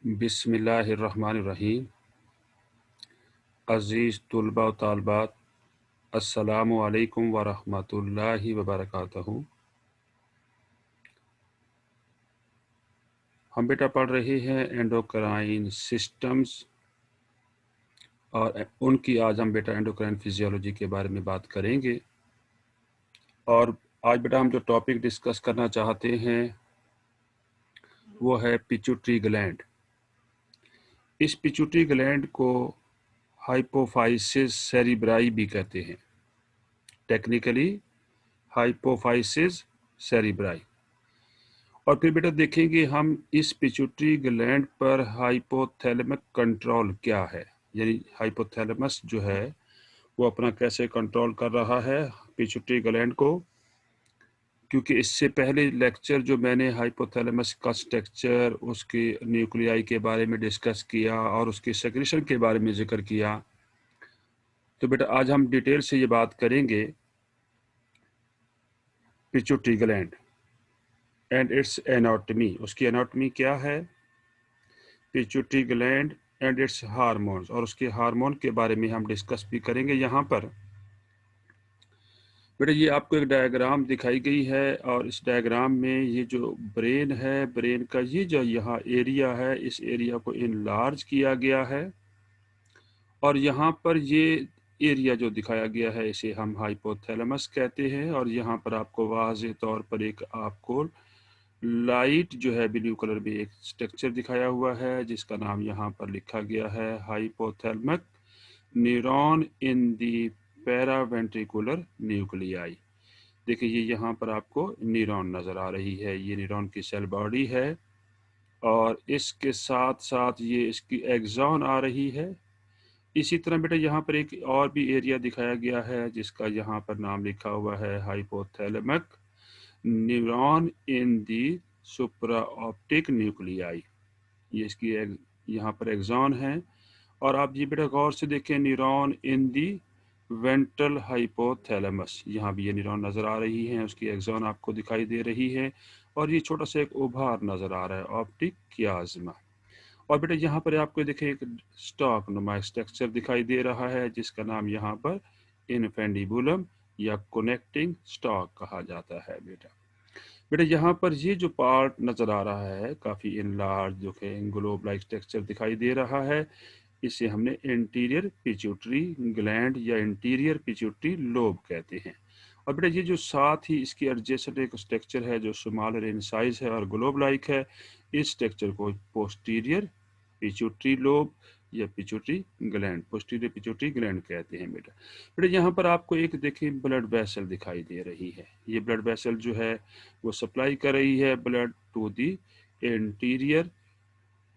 बिस्मिल्लाहिर्रहमानिर्रहीम। अज़ीज़ तुलबा व तालबात, अस्सलामु अलैकुम व रहमतुल्लाहि व बरकातहू। हम बेटा पढ़ रहे हैं एंडोक्राइन सिस्टम्स और उनकी आज हम बेटा एंडोक्राइन फिजियोलॉजी के बारे में बात करेंगे। और आज बेटा हम जो टॉपिक डिस्कस करना चाहते हैं वो है पिट्यूटरी ग्लैंड। इस पिट्यूटरी ग्लैंड को हाइपोफाइसिस सेरिब्राई भी कहते हैं, टेक्निकली हाइपोफाइसिस सेरिब्राई। और फिर बेटा देखेंगे हम इस पिट्यूटरी ग्लैंड पर हाइपोथैलेमिक कंट्रोल क्या है, यानी हाइपोथैलेमस जो है वो अपना कैसे कंट्रोल कर रहा है पिट्यूटरी ग्लैंड को। क्योंकि इससे पहले लेक्चर जो मैंने हाइपोथैलेमस का स्ट्रक्चर, उसके न्यूक्लियाई के बारे में डिस्कस किया और उसके सेक्रेशन के बारे में जिक्र किया, तो बेटा आज हम डिटेल से ये बात करेंगे pituitary gland and it's anatomy. उसकी एनाटॉमी क्या है, pituitary gland and it's hormones, और उसके हार्मोन के बारे में हम डिस्कस भी करेंगे। यहाँ पर बेटा ये आपको एक डायग्राम दिखाई गई है और इस डायग्राम में ये जो ब्रेन है, ब्रेन का ये जो यहाँ एरिया है, इस एरिया को इनलार्ज किया गया है और यहाँ पर ये एरिया जो दिखाया गया है इसे हम हाइपोथैलेमस कहते हैं। और यहाँ पर आपको वाज़ेह तौर पर एक आपको लाइट जो है ब्लू कलर में एक स्ट्रक्चर दिखाया हुआ है जिसका नाम यहाँ पर लिखा गया है हाइपोथैलेमिक न्यूरॉन इन दी पैरावेंट्रिकुलर न्यूक्लियाई। देखिए ये यहाँ पर आपको न्यूरॉन नज़र आ रही है, ये न्यूरॉन की सेल बॉडी है और इसके साथ साथ ये इसकी एक्सॉन आ रही है। इसी तरह बेटा यहाँ पर एक और भी एरिया दिखाया गया है जिसका यहाँ पर नाम लिखा हुआ है हाइपोथैलेमिक न्यूरॉन इन दी सुप्रा ऑप्टिक न्यूक्लियाई। ये इसकी यहाँ पर एक्सॉन है। और आप ये बेटा गौर से देखें, न्यूरॉन इन दी वेंट्रल हाइपोथैलेमस, यहाँ भी ये न्यूरॉन नज़र आ रही हैं, उसकी एक्सॉन आपको दिखाई दे रही है और ये छोटा सा एक उभार नज़र आ रहा है, ऑप्टिक कियाज्मा। और बेटा यहाँ पर आपको देखें एक स्टॉक नुमा स्ट्रक्चर दिखाई दे रहा है जिसका नाम यहाँ पर इनफेंडिबुलम या कनेक्टिंग स्टॉक कहा जाता है। बेटा यहाँ पर ये जो पार्ट नज़र आ रहा है काफ़ी इनलार्ज, जो कि ग्लोब लाइक स्ट्रक्चर दिखाई दे रहा है, इसे हमने इंटीरियर पिट्यूटरी ग्लैंड या इंटीरियर पिट्यूटरी लोब कहते हैं। और बेटा ये जो साथ ही इसकी एडजेसेंट एक स्ट्रक्चर है जो स्मॉलर इन साइज है और ग्लोब लाइक है, इस स्ट्रक्चर को पोस्टीरियर पिट्यूटरी लोब या pituitary gland, posterior pituitary gland कहते हैं। बेटा बेटा यहाँ पर आपको एक देखिए ब्लड वेसल दिखाई दे रही है। ये ब्लड वेसल जो है वो सप्लाई कर रही है blood to the interior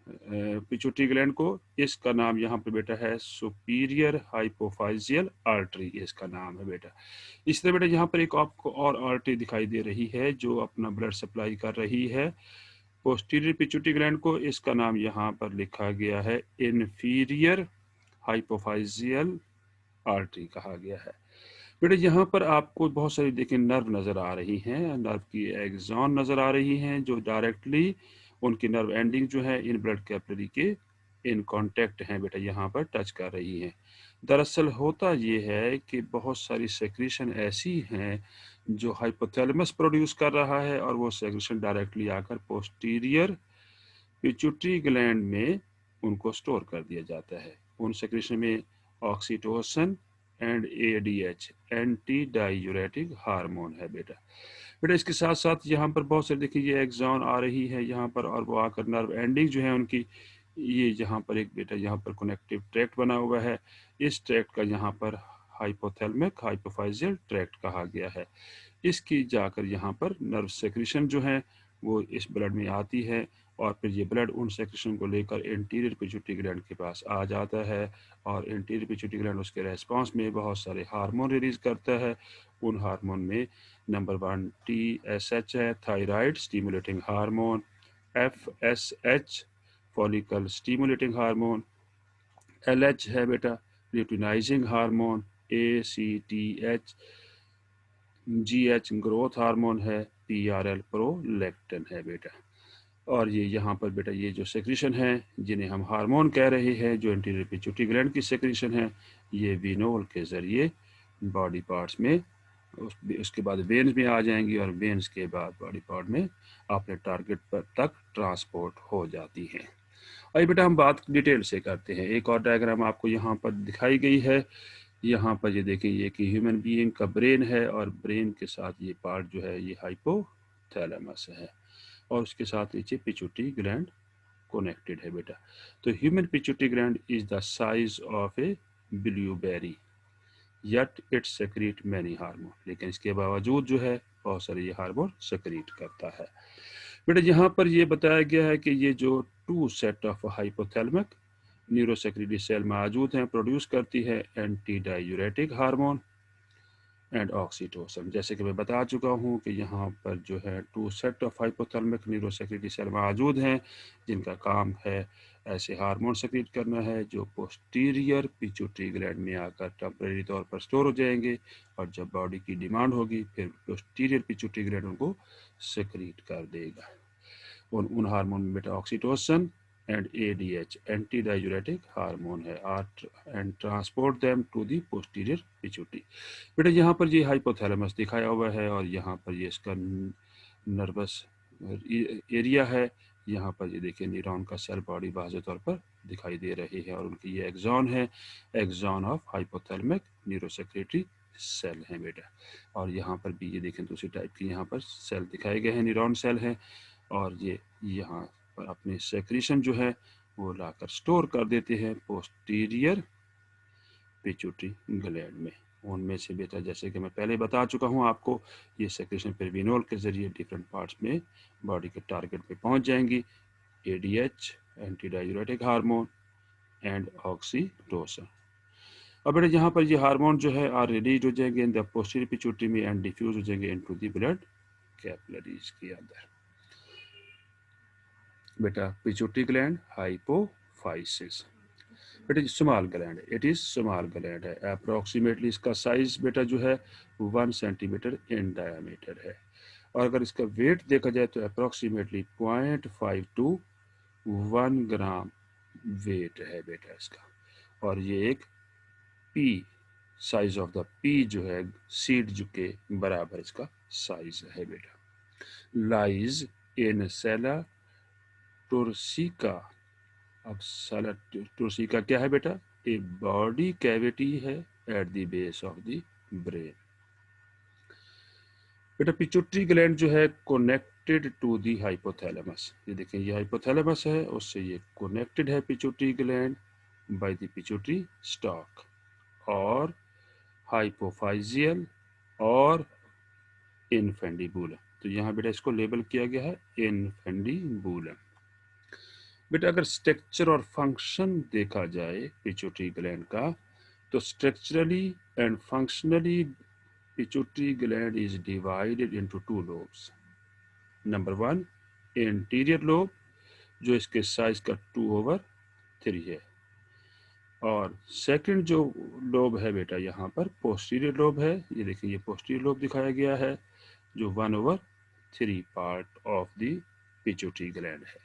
pituitary gland को। इसका नाम यहाँ पे बेटा है सुपीरियर हाइपोफाइजियल आर्टरी, इसका नाम है बेटा। इस तरह बेटा यहाँ पर एक आपको और आर्टरी दिखाई दे रही है जो अपना ब्लड सप्लाई कर रही है पोस्टीरियर पिट्यूटरी ग्लैंड को। इसका नाम यहाँ पर लिखा गया है इन्फीरियर हाइपोफाइजियल आर्टरी कहा गया है। बेटा यहाँ पर आपको बहुत सारी देखिए नर्व नज़र आ रही हैं, नर्व की एक्सॉन नज़र आ रही हैं जो डायरेक्टली उनकी नर्व एंडिंग जो है इन ब्लड कैपिलरी के इन कांटेक्ट हैं, बेटा यहाँ पर टच कर रही हैं। दरअसल होता ये है कि बहुत सारी सेक्रेशन ऐसी हैं जो हाइपोथैलेमस प्रोड्यूस कर रहा है और वो सेक्रेशन डायरेक्टली आकर पोस्टीरियर पिट्यूटरी ग्लैंड में उनको स्टोर कर दिया जाता है। उन सेक्रेशन में oxytocin and ADH anti diuretic hormone है बेटा। बेटा इसके साथ साथ यहाँ पर बहुत सारे देखिए ये एक्सॉन आ रही है यहाँ पर और वो आकर नर्व एंडिंग जो है उनकी, ये यहाँ पर एक बेटा यहाँ पर कनेक्टिव ट्रैक्ट बना हुआ है, इस ट्रैक्ट का यहाँ पर हाइपोथैलेमिक हाइपोफाइजियल ट्रैक्ट कहा गया है। इसकी जाकर यहाँ पर नर्व सेक्रेशन जो है वो इस ब्लड में आती है और फिर ये ब्लड उन सेक्रेशन को लेकर इंटीरियर पिट्यूटरी ग्लैंड के पास आ जाता है और इंटीरियर पिट्यूटरी ग्लैंड उसके रेस्पॉन्स में बहुत सारे हार्मोन रिलीज करता है। उन हार्मोन में नंबर 1 TSH है, thyroid stimulating hormone, FSH follicle stimulating hormone, LH है बेटा luteinizing hormone, ACTH GH growth hormone है, PRL प्रोलैक्टिन है बेटा। और ये यहाँ पर बेटा ये जो सेक्रेशन है जिन्हें हम हार्मोन कह रहे हैं, जो एंटीरियर पिट्यूटरी ग्लैंड की सेक्रेशन है, ये वेनोल के ज़रिए बॉडी पार्ट्स में उसके बाद वेन्स में आ जाएंगी और वेन्स के बाद बॉडी पार्ट में अपने टारगेट पर तक ट्रांसपोर्ट हो जाती हैं। अभी बेटा हम बात डिटेल से करते हैं। एक और डायग्राम आपको यहाँ पर दिखाई गई है। यहाँ पर ये देखिए ये कि ह्यूमन बीइंग का ब्रेन है और ब्रेन के साथ ये पार्ट जो है ये हाइपोथैलेमस है और उसके साथ नीचे पिट्यूटरी ग्लैंड कनेक्टेड है बेटा। तो human pituitary gland is the size of a blueberry, yet it secrete many hormone, लेकिन इसके बावजूद जो है बहुत सारे ये हार्मोन सेक्रेट करता है बेटा। यहाँ पर ये बताया गया है कि ये जो 2 set of hypothalamic neurosecretory cell मौजूद हैं, प्रोड्यूस करती है anti diuretic hormone and oxytocin. जैसे कि मैं बता चुका हूँ कि यहाँ पर जो है 2 set of hypothalamic neurosecretory cell मौजूद हैं जिनका काम है ऐसे हार्मोन सेक्रेट करना है जो पोस्टीरियर पिट्यूटरी ग्लैंड में आकर टेम्परेरी तौर पर स्टोर हो जाएंगे और जब बॉडी की डिमांड होगी फिर पोस्टीरियर पिट्यूटरी ग्लैंड उनको सेक्रेट कर देगा। उन हार्मोन में बेटा oxytocin and ADH anti diuretic hormone है and transport them to the posterior pituitary. बेटा यहाँ पर ये हाइपोथैलेमस दिखाया हुआ है और यहाँ पर ये इसका नर्वस एरिया है। यहाँ पर ये देखिए न्यूरॉन का सेल बॉडी वाज़े तौर पर दिखाई दे रही है और उनकी ये एक्सॉन है, axon of hypothalamic neurosecretory cell हैं बेटा। और यहाँ पर भी ये देखें दूसरी टाइप की यहाँ पर सेल दिखाए गए हैं, न्यूरॉन सेल हैं और ये यहाँ पर अपने सेक्रेशन जो है वो लाकर स्टोर कर देते हैं पोस्टीरियर पिट्यूटरी ग्लैंड में। उनमें से बेटा जैसे कि मैं पहले बता चुका हूँ आपको, ये सेक्रेशन फिर वेनोल के ज़रिए डिफरेंट पार्ट्स में बॉडी के टारगेट पे पहुँच जाएंगी। ADH anti diuretic hormone and oxytocin. अब बेटा यहाँ पर ये हार्मोन जो है आर रिलीज हो जाएंगे इन द पोस्टीरियर पिट्यूटरी में एंड डिफ्यूज हो जाएंगे इनटू द ब्लड कैपिलरीज के अंदर। बेटा पिट्यूटरी ग्लैंड हाइपोफाइसिस, बेटा small gland, it is small gland है। अप्रोक्सीमेटली इसका साइज बेटा जो है 1 सेंटीमीटर इन डायमीटर है और अगर इसका वेट देखा जाए तो अप्रोक्सीमेटली 0.5 to 1 ग्राम वेट है बेटा इसका। और ये एक P size of the P जो है सीड जो के बराबर इसका साइज है बेटा। लाइज इन सेला टोर्सिका। अब सेला टोर्सिका क्या है बेटा? ए बॉडी कैविटी है at the base of the brain. बेटा पिट्यूटरी ग्लैंड जो है कनेक्टेड टू दी हाइपोथैलेमस, ये देखें ये हाइपोथैलेमस है उससे ये कनेक्टेड है pituitary gland by the pituitary stock और हाइपोफाइजियल और इनफेंडिबुलम। तो यहाँ बेटा इसको लेबल किया गया है इनफेंडिबुलम। बेटा अगर स्ट्रक्चर और फंक्शन देखा जाए पिट्यूटरी ग्लैंड का तो structurally and functionally pituitary gland is divided into 2 lobes। Number 1 interior lobe जो इसके साइज का 2/3 है और सेकंड जो लोब है बेटा यहाँ पर पोस्टीरियर लोब है। ये देखिए ये पोस्टीरियर लोब दिखाया गया है जो 1/3 part of the pituitary gland है।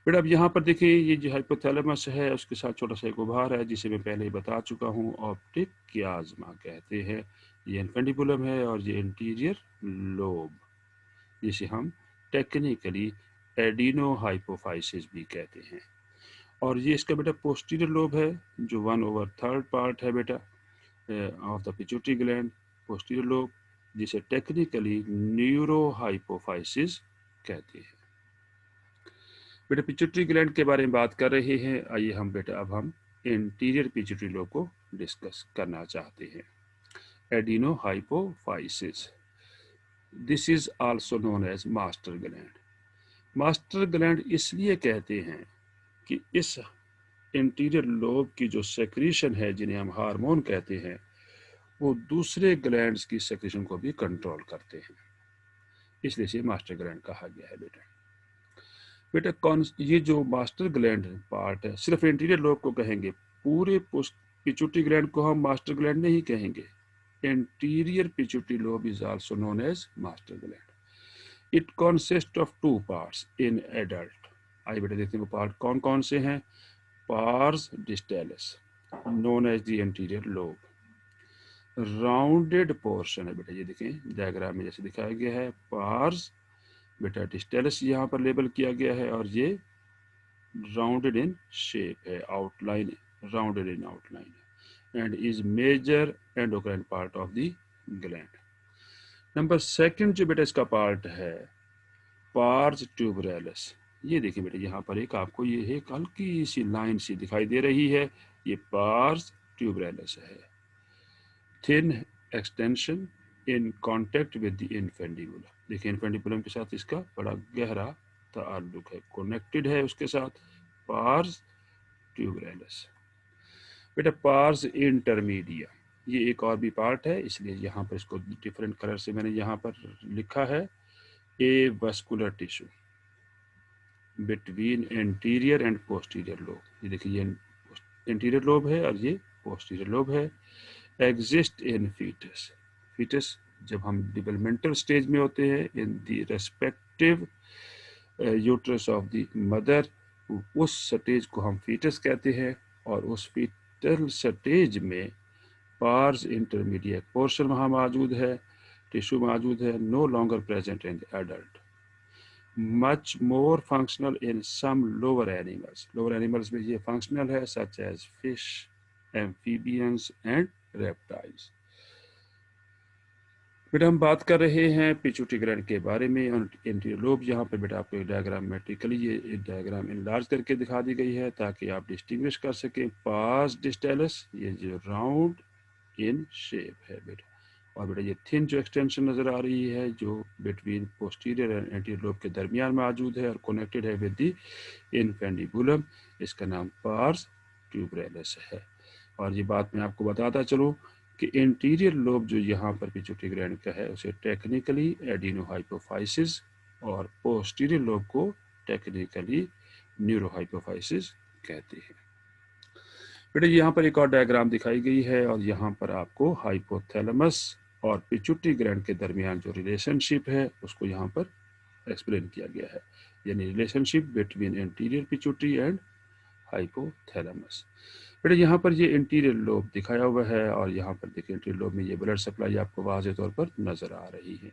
बेटा अब यहाँ पर देखिए ये जो हाइपोथैलेमस है उसके साथ छोटा सा एक उभार है जिसे मैं पहले ही बता चुका हूँ, ऑप्टिक कियाज्मा कहते हैं। ये इनफेंडिबुलम है और ये इंटीरियर लोब जिसे हम टेक्निकली एडिनो हाइपोफाइसिस भी कहते हैं। और ये इसका बेटा पोस्टीरियर लोब है जो 1/3 पार्ट है बेटा of the pituitary gland, posterior lobe जिसे टेक्निकली न्यूरो हाइपोफाइसिस कहते हैं। बेटा पिट्यूटरी ग्लैंड के बारे में बात कर रहे हैं, आइए हम बेटा अब हम इंटीरियर पिट्यूटरी लोब को डिस्कस करना चाहते हैं। Adeno hypophysis, this is also known as master gland. Master gland इसलिए कहते हैं कि इस इंटीरियर लोब की जो सेक्रेशन है जिन्हें हम हार्मोन कहते हैं वो दूसरे ग्लैंड्स की सेक्रेशन को भी कंट्रोल करते हैं, इसलिए इसे मास्टर ग्लैंड कहा गया है बेटा। बेटा कौन ये जो मास्टर ग्लैंड पार्ट है सिर्फ इंटीरियर लोब को कहेंगे, पूरे पिट्यूटरी ग्लैंड को हम मास्टर ग्लैंड नहीं कहेंगे। Interior pituitary lobe is also known as master gland. It consist of 2 parts in adult. आइए बेटा देखते हैं वो पार्ट कौन कौन से हैं। Pars distalis known as the anterior lobe, rounded portion है बेटा, ये देखें डायग्राम में जैसे दिखाया गया है। पार्स बेटा डिस्टेलिस यहाँ पर लेबल किया गया है और ये राउंडेड इन शेप है, आउटलाइन राउंडेड इन आउटलाइन है, and is major endocrine part of the gland. Number second जो बेटा इसका पार्ट है पार्स ट्यूबरैलिस, ये देखिए बेटा यहाँ पर एक आपको ये एक हल्की सी लाइन सी दिखाई दे रही है, ये पार्स ट्यूबरैलिस है। Thin extension in contact with the infundibulum, देखिए इन्फेंडिबुलम के साथ इसका बड़ा गहरा ताल्लुक है, कनेक्टेड है उसके साथ। पार्स ट्यूबरैलिस बेटा पार्स इंटरमीडिया, ये एक और भी पार्ट है, इसलिए यहाँ पर इसको डिफरेंट कलर से मैंने यहाँ पर लिखा है। A vascular tissue between anterior and posterior lobe, ये देखिए ये एंटीरियर लोब है और ये पोस्टीरियर लोब है। एग्जिस्ट इन फीटस, फीटस जब हम डेवलपमेंटल स्टेज में होते हैं in the respective uterus of the mother, उस स्टेज को हम फीटस कहते हैं, और उस फीटल स्टेज में पार्स इंटरमीडिएट पोर्शन वहाँ मौजूद है, टिश्यू मौजूद है, no longer present in adult, much more functional in some lower animals, lower animals में ये फंक्शनल है such as fish, amphibians and reptiles. बेटा हम बात कर रहे हैं पिट्यूटरी ग्लैंड के बारे में, एंटीरियर लोब यहाँ पे बेटा आपको डायग्रामेटिकली ये डायग्राम इनलार्ज करके दिखा दी गई है ताकि आप डिस्टिंग्विश कर सकें। पार्स डिस्टेलिस ये जो राउंड इन शेप है बेटा, और बेटा ये थिन जो एक्सटेंशन नज़र आ रही है जो between posterior and anterior lobe के दरमियान मौजूद है और कनेक्टेड है विद द इन्फेंडिबुलम, इसका नाम पार्स ट्यूबरैलिस है। और ये बात मैं आपको बताता चलूँ कि इंटीरियर लोब जो यहाँ पर पिट्यूटरी ग्लैंड का है उसे टेक्निकली एडिनोहाइपोफाइसिस और पोस्टीरियर लोब को टेक्निकली न्यूरोहाइपोफाइसिस कहते हैं। बेटा यहाँ पर एक और डायग्राम दिखाई गई है और यहाँ पर आपको हाइपोथैलेमस और पिट्यूटरी ग्लैंड के दरमियान जो रिलेशनशिप है उसको यहाँ पर एक्सप्लेन किया गया है, यानी relationship between anterior pituitary and hypothalamus. बेटा यहाँ पर ये इंटीरियर लोब दिखाया हुआ है और यहाँ पर देखिए इंटीरियर लोब में ये ब्लड सप्लाई आपको वाज़ेह तौर पर नज़र आ रही है।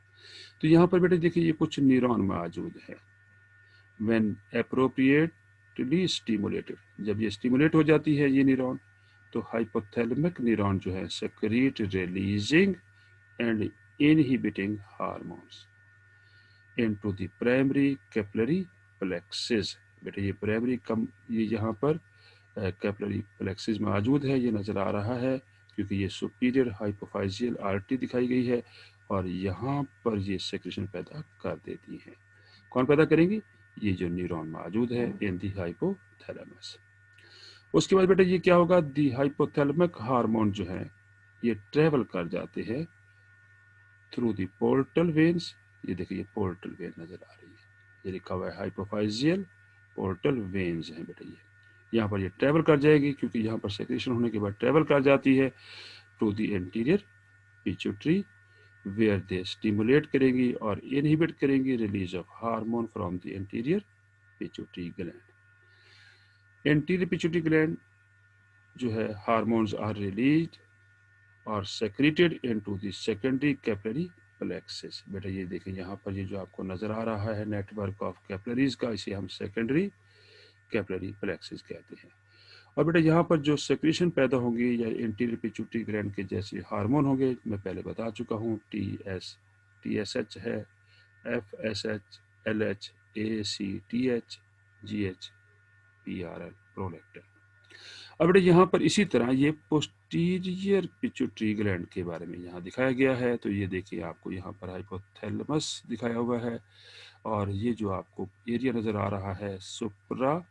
तो यहाँ पर बेटा देखिए ये कुछ न्यूरॉन मौजूद है। व्हेन एप्रोप्रिएटली स्टिमुलेटेड, जब ये स्टिमुलेट हो जाती है ये न्यूरॉन तो हाइपोथैलेमिक न्यूरॉन जो है secrete releasing and inhibiting hormones into the primary capillary plexus. बेटा ये प्राइमरी ये यहाँ पर कैपिलरी प्लेक्सिस मौजूद है, ये नज़र आ रहा है क्योंकि ये सुपीरियर हाइपोफाइजियल आर्टरी दिखाई गई है और यहाँ पर ये सेक्रेशन पैदा कर देती हैं। कौन पैदा करेंगी? ये जो न्यूरॉन मौजूद है इन दी हाइपोथैलेमस। उसके बाद बेटा ये क्या होगा, दी हाइपोथैलेमिक हार्मोन जो है ये ट्रेवल कर जाते हैं थ्रू दी पोर्टल वेन्स, ये देखिए ये पोर्टल वेन नज़र आ रही है, ये लिखा हुआ है हाइपोफाइजियल पोर्टल वेन्स हैं बेटा, ये यहाँ पर ये ट्रेवल कर जाएगी क्योंकि यहाँ पर सेक्रेशन होने के बाद ट्रेवल कर जाती है to the anterior pituitary where they stimulate करेंगी और इनहिबिट करेंगी release of hormone from the anterior pituitary gland. Anterior pituitary gland जो है हार्मोन्स आर रिलीज्ड और secreted into the secondary capillary plexus. बेटा ये देखें यहाँ पर ये जो आपको नज़र आ रहा है नेटवर्क ऑफ कैपिलरीज का, इसे हम सेकेंडरी कैपिलरी प्लेक्सिस कहते हैं। और बेटा यहाँ पर जो सेक्रेशन पैदा होंगी या एंटीरियर पिट्यूटरी ग्लैंड के जैसे हार्मोन होंगे, मैं पहले बता चुका हूँ, TSH है, FSH, LH, ACTH, GH, PRL, prolactin. अब बेटा यहाँ पर इसी तरह ये पोस्टीरियर पिट्यूटरी ग्लैंड के बारे में यहाँ दिखाया गया है, तो ये देखिए आपको यहाँ पर हाइपोथैलेमस दिखाया हुआ है और ये जो आपको एरिया नज़र आ रहा है सुप्रा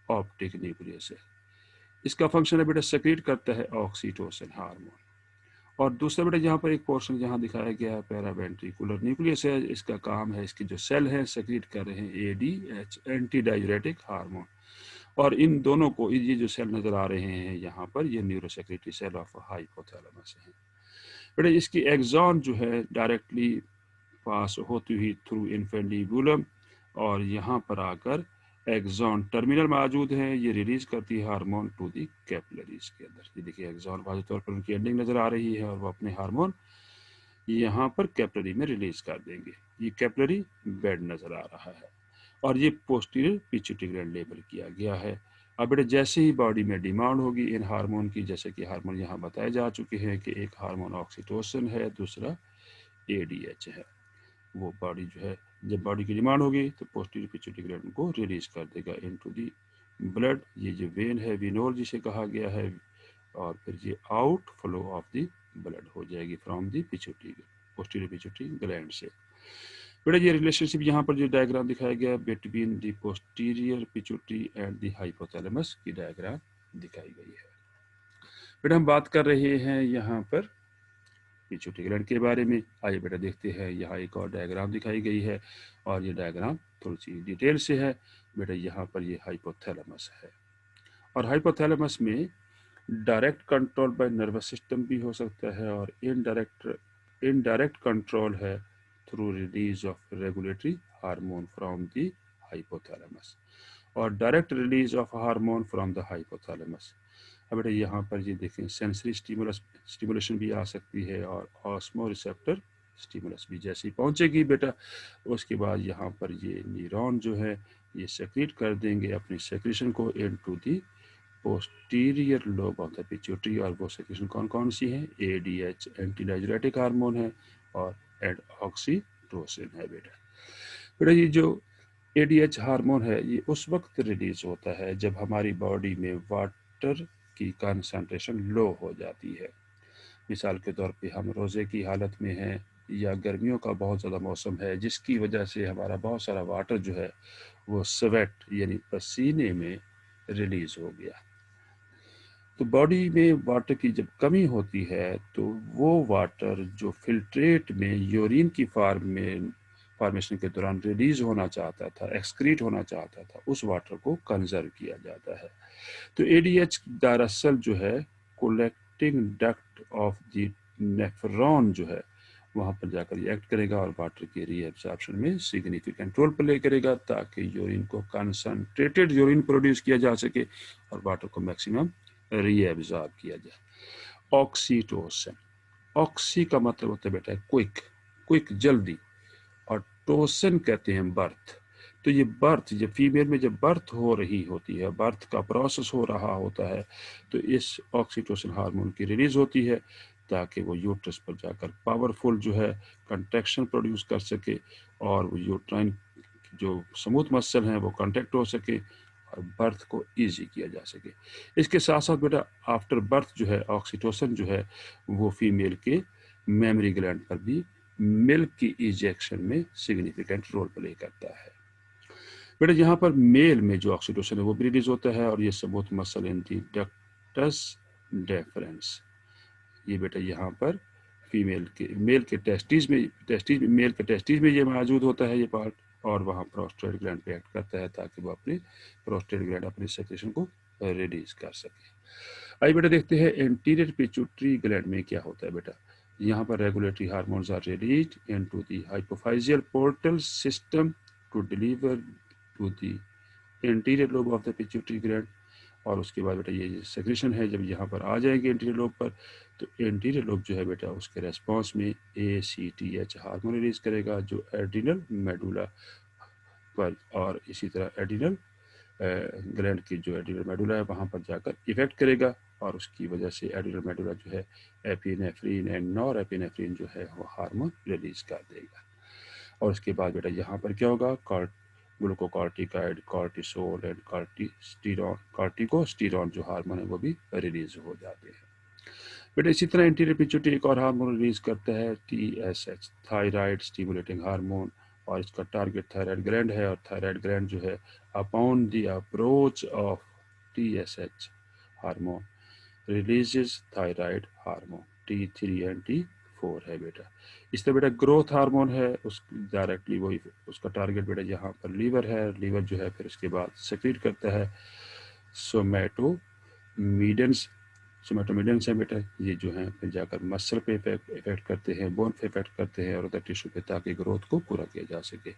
ऑप्टिक न्यूक्लियस है, इसका फंक्शन है बेटा सेक्रेट करता है ऑक्सीटोसिन हार्मोन। और दूसरा बेटा यहाँ पर एक पोर्शन यहाँ दिखाया गया है पैरावेंट्रिकुलर न्यूक्लियस है, इसका काम है इसके जो सेल हैं सेक्रेट कर रहे हैं ADH एंटी डाययूरेटिक हार्मोन, और इन दोनों को ये जो सेल नज़र आ रहे हैं यहाँ पर ये न्यूरोसेक्रेटरी सेल ऑफ हाइपोथैलेमस है। बेटा इसकी एक्सॉन जो है डायरेक्टली पास होती हुई थ्रू इन्फेंडिबुलम और यहाँ पर आकर एक्सॉन टर्मिनल मौजूद है, ये रिलीज करती है हार्मोन टू दी कैपिलरीज के अंदर। ये देखिए एक्सॉन वाजे तौर पर उनकी एंडिंग नजर आ रही है और वो अपने हार्मोन यहाँ पर कैपिलरी में रिलीज कर देंगे। ये कैपिलरी बेड नजर आ रहा है और ये पोस्टीरियर पिट्यूटरी ग्लैंड लेबल किया गया है। अब बेटा जैसे ही बॉडी में डिमांड होगी इन हार्मोन की, जैसे कि हार्मोन यहाँ बताए जा चुके हैं कि एक हार्मोन ऑक्सीटोसिन है, दूसरा एडीएच है, वो बॉडी जो है जब बॉडी की डिमांड होगी तो पोस्टीरियर पिट्यूटरी ग्लैंड को रिलीज कर देगा इनटू दी ब्लड। ये जो वेन है विनोल जिसे कहा गया है, और फिर ये out flow of the blood हो जाएगी from the pituitary posterior pituitary gland से। बेटा ये रिलेशनशिप यहाँ पर जो डायग्राम दिखाया गया है between the posterior pituitary and the hypothalamus की डायग्राम दिखाई गई है। बेटा हम बात कर रहे हैं यहाँ पर पिट्यूटरी ग्लैंड के बारे में। आइए बेटा देखते हैं, यहाँ एक और डायग्राम दिखाई गई है और ये डायग्राम थोड़ी सी डिटेल से है। बेटा यहाँ पर ये हाइपोथैलेमस है और हाइपोथैलेमस में direct control by nervous system भी हो सकता है और इनडायरेक्ट कंट्रोल है through release of regulatory hormone from the hypothalamus और direct release of hormone from the hypothalamus. अब बेटा यहाँ पर ये देखें सेंसरी स्टिमुलेशन भी आ सकती है और ऑस्मो रिसेप्टर स्टिमुलस भी जैसे ही पहुँचेगी बेटा उसके बाद यहाँ पर ये न्यूरॉन जो है ये सेक्रेट कर देंगे अपनी सेक्रेशन को into the posterior lobe of the pituitary. और वो सेक्रेशन कौन कौन सी है, एडीएच एंटीडायजुरेटिक हार्मोन है और ऑक्सीटोसिन है। बेटा ये जो एडीएच हार्मोन है ये उस वक्त रिलीज होता है जब हमारी बॉडी में वाटर की कंसंट्रेशन लो हो जाती है। मिसाल के तौर पे हम रोज़े की हालत में हैं या गर्मियों का बहुत ज़्यादा मौसम है जिसकी वजह से हमारा बहुत सारा वाटर जो है वो स्वेट यानी पसीने में रिलीज हो गया। तो बॉडी में वाटर की जब कमी होती है तो वो वाटर जो फिल्ट्रेट में यूरिन की फॉर्मेशन के दौरान रिलीज होना चाहता था, एक्सक्रीट होना चाहता था, उस वाटर को कंजर्व किया जाता है। तो एडीएच दरअसल जो है collecting duct of the nephron जो है वहाँ पर जाकर एक्ट करेगा और वाटर के रीएब्जॉर्प्शन में सिग्निफिकेंट रोल प्ले करेगा ताकि यूरिन को कंसंट्रेटेड यूरिन प्रोड्यूस किया जा सके और वाटर को मैक्सिमम रीएब्जॉर्ब किया जाए। ऑक्सीटोसिन, ऑक्सी का मतलब होता है बेटा क्विक, क्विक जल्दी, और टोसिन कहते हैं बर्थ। तो ये बर्थ जब फीमेल में जब बर्थ हो रही होती है, बर्थ का प्रोसेस हो रहा होता है तो इस ऑक्सीटोसिन हार्मोन की रिलीज होती है ताकि वो यूट्रस पर जाकर पावरफुल जो है कंट्रैक्शन प्रोड्यूस कर सके और वो यूट्राइन जो स्मूथ मसल हैं वो कॉन्ट्रैक्ट हो सके और बर्थ को इजी किया जा सके। इसके साथ साथ बेटा आफ्टर बर्थ जो है ऑक्सीटोसिन जो है वो फीमेल के मेमरी ग्लैंड पर भी मिल्क की इजेक्शन में सिग्निफिकेंट रोल प्ले करता है। बेटा यहाँ पर मेल में जो ऑक्सीटोसिन है वो भी रिलीज होता है और ये स्मूथ मसल इन दी डक्टस डेफरेंस, ये बेटा यहाँ पर मेल के टेस्टिस में मेल के टेस्टिस में ये मौजूद होता है ये पार्ट और वहाँ प्रोस्टेट ग्लैंड पे एक्ट करता है ताकि वो अपने प्रोस्टेट ग्लैंड अपनी सेक्रेशन को रिलीज कर सके। आइए बेटा देखते हैं एंटीरियर पिट्यूटरी ग्लैंड में क्या होता है। बेटा यहाँ पर regulatory hormones are released into the hypophyseal portal system to deliver to the anterior lobe of the pituitary gland. और उसके बाद बेटा ये सेक्रेशन है जब यहाँ पर आ जाएंगे एंटीरियर लोब पर तो एंटीरियर लोब जो है बेटा उसके रेस्पॉन्स में ACTH हार्मोन रिलीज करेगा जो एड्रिनल मेडुला पर और इसी तरह एड्रिनल ग्लैंड की जो एड्रिनल मेडुला है वहाँ पर जाकर इफेक्ट करेगा और उसकी वजह से एड्रिनल मेडुला जो है एपिनेफ्रिन एंड नॉर एपिनेफ्रिन जो है वो हार्मोन रिलीज कर देगा। और उसके बाद बेटा यहाँ पर क्या होगा, ग्लूकोकॉर्टिकाइड, कॉर्टिसोल एंड कॉर्टिकोस्टेरॉन जो हार्मोन है वो भी रिलीज हो जाते हैं। बेटा इसी तरह एंटीरियर पिट्यूटरी एक और हार्मोन रिलीज करता है TSH, थायराइड स्टिमुलेटिंग हार्मोन, और इसका टारगेट थायराइड ग्लैंड है और थायराइड ग्लैंड जो है upon the approach of TSH hormone releases thyroid hormone T3 and T4 है बेटा। इस तरह बेटा ग्रोथ हार्मोन है उस डायरेक्टली वही उसका टारगेट बेटा यहाँ पर लीवर है, लीवर जो है फिर उसके बाद सेक्रेट करता है सोमेटोमीडियंस हैं बेटा, ये जो हैं फिर जाकर मसल पे इफेक्ट करते हैं, बोन पे इफेक्ट करते हैं और अदर टिश्यू पे, ताकि ग्रोथ को पूरा किया जा सके।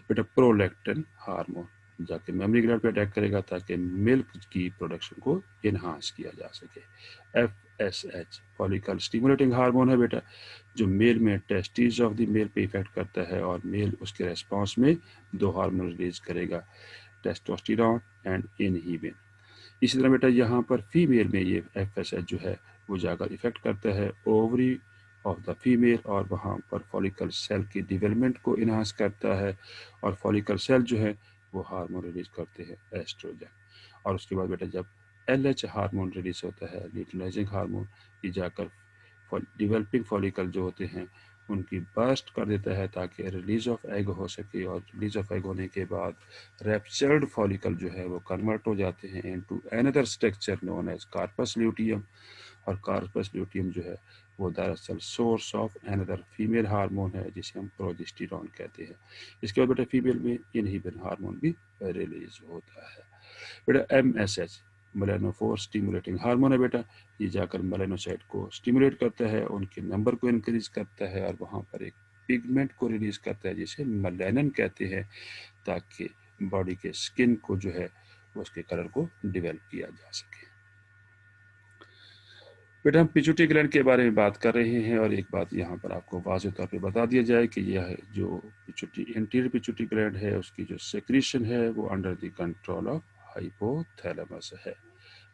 बेटा प्रोलैक्टिन हार्मोन जाके मेमोरी ग्लैंड पे अटैक करेगा ताकि मिल्क की प्रोडक्शन को इन्हांस किया जा सके। FSH फॉलिकल स्टिमुलेटिंग हार्मोन है बेटा, जो मेल में टेस्टिस ऑफ द मेल पे इफेक्ट करता है और मेल उसके रेस्पॉन्स में दो हार्मोन रिलीज करेगा, टेस्टोस्टेरोन एंड इनहिबिन। इसी तरह बेटा यहाँ पर फीमेल में ये FSH जो है वो जाकर इफेक्ट करता है ओवरी ऑफ द फीमेल और वहाँ पर फॉलिकल सेल की डेवलपमेंट को इन्हांस करता है और फॉलिकल सेल जो है वो हार्मोन रिलीज करते हैं एस्ट्रोजन। और उसके बाद बेटा जब LH हार्मोन रिलीज होता है, ल्यूटिनाइजिंग हार्मोन, ये जाकर डेवलपिंग फॉलिकल जो होते हैं उनकी बर्स्ट कर देता है ताकि रिलीज ऑफ एग हो सके, और रिलीज ऑफ एग होने के बाद रैप्चर्ड फॉलिकल जो है वो कन्वर्ट हो जाते हैं into another structure known as corpus luteum. और कार्पस ल्यूटियम जो है वो दरअसल source of another female hormone है जिसे हम प्रोजेस्टेरॉन कहते हैं। इसके बाद बेटा फीमेल में इनहिबिन हार्मोन भी रिलीज होता है। बेटा MSH मेलानोफोर स्टिमुलेटिंग हार्मोन है बेटा, ये जाकर मेलानोसाइट को स्टिमुलेट करता है, उनके नंबर को इंक्रीज करता है और वहाँ पर एक पिगमेंट को रिलीज करता है जिसे मेलानिन कहते हैं, ताकि बॉडी के स्किन को जो है उसके कलर को डेवलप किया जा सके। बेटा हम पिट्यूटरी ग्लैंड के बारे में बात कर रहे हैं और एक बात यहाँ पर आपको वाज़ेह तौर पे बता दिया जाए कि यह जो पिट्यूटरी इंटीरियर पिट्यूटरी ग्लैंड है उसकी जो सेक्रीशन है वो under the control of hypothalamus है।